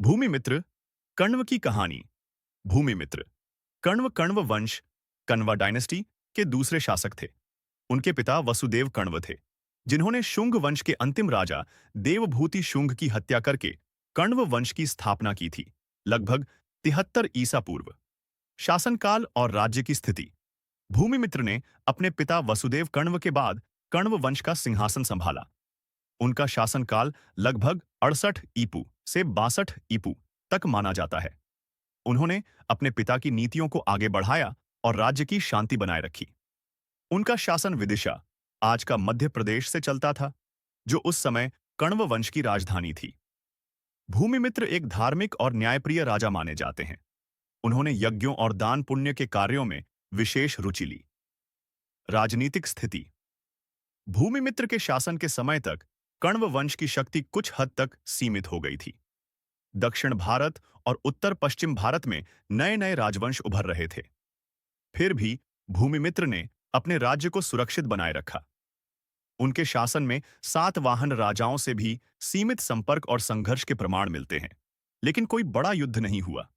भूमिमित्र कण्व की कहानी। भूमिमित्र कण्व कण्व वंश कण्वा डायनेस्टी के दूसरे शासक थे। उनके पिता वसुदेव कण्व थे, जिन्होंने शुंग वंश के अंतिम राजा देवभूति शुंग की हत्या करके कण्व वंश की स्थापना की थी। लगभग 73 ईसा पूर्व। शासनकाल और राज्य की स्थिति। भूमिमित्र ने अपने पिता वसुदेव कण्व के बाद कण्व वंश का सिंहासन संभाला। उनका शासनकाल लगभग 68 ईपू से 62 ईपू तक माना जाता है। उन्होंने अपने पिता की नीतियों को आगे बढ़ाया और राज्य की शांति बनाए रखी। उनका शासन विदिशा, आज का मध्य प्रदेश से चलता था, जो उस समय कण्व वंश की राजधानी थी। भूमिमित्र एक धार्मिक और न्यायप्रिय राजा माने जाते हैं। उन्होंने यज्ञों और दान पुण्य के कार्यों में विशेष रुचि ली। राजनीतिक स्थिति। भूमिमित्र के शासन के समय तक कण्व वंश की शक्ति कुछ हद तक सीमित हो गई थी। दक्षिण भारत और उत्तर पश्चिम भारत में नए नए राजवंश उभर रहे थे। फिर भी भूमिमित्र ने अपने राज्य को सुरक्षित बनाए रखा। उनके शासन में सातवाहन राजाओं से भी सीमित संपर्क और संघर्ष के प्रमाण मिलते हैं, लेकिन कोई बड़ा युद्ध नहीं हुआ।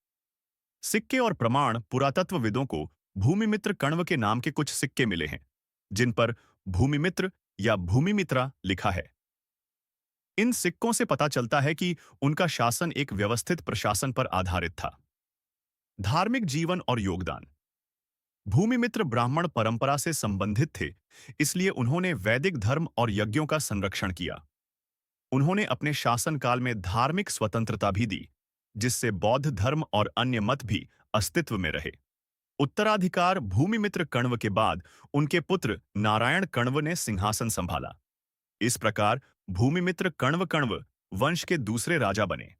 सिक्के और प्रमाण। पुरातत्वविदों को भूमिमित्र कण्व के नाम के कुछ सिक्के मिले हैं, जिन पर भूमिमित्र या भूमिमित्रा लिखा है। इन सिक्कों से पता चलता है कि उनका शासन एक व्यवस्थित प्रशासन पर आधारित था। धार्मिक जीवन और योगदान। भूमिमित्र ब्राह्मण परंपरा से संबंधित थे, इसलिए उन्होंने वैदिक धर्म और यज्ञों का संरक्षण किया। उन्होंने अपने शासनकाल में धार्मिक स्वतंत्रता भी दी, जिससे बौद्ध धर्म और अन्य मत भी अस्तित्व में रहे। उत्तराधिकार। भूमिमित्र कण्व के बाद उनके पुत्र नारायण कण्व ने सिंहासन संभाला। इस प्रकार भूमिमित्र कण्व वंश के दूसरे राजा बने।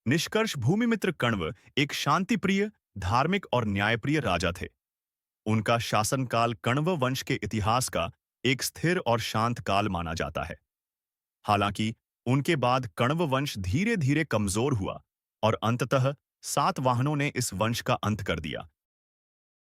निष्कर्ष। भूमिमित्र कण्व एक शांतिप्रिय, धार्मिक और न्यायप्रिय राजा थे। उनका शासनकाल कण्व वंश के इतिहास का एक स्थिर और शांत काल माना जाता है। हालांकि उनके बाद कण्व वंश धीरे धीरे कमजोर हुआ और अंततः सातवाहनों ने इस वंश का अंत कर दिया।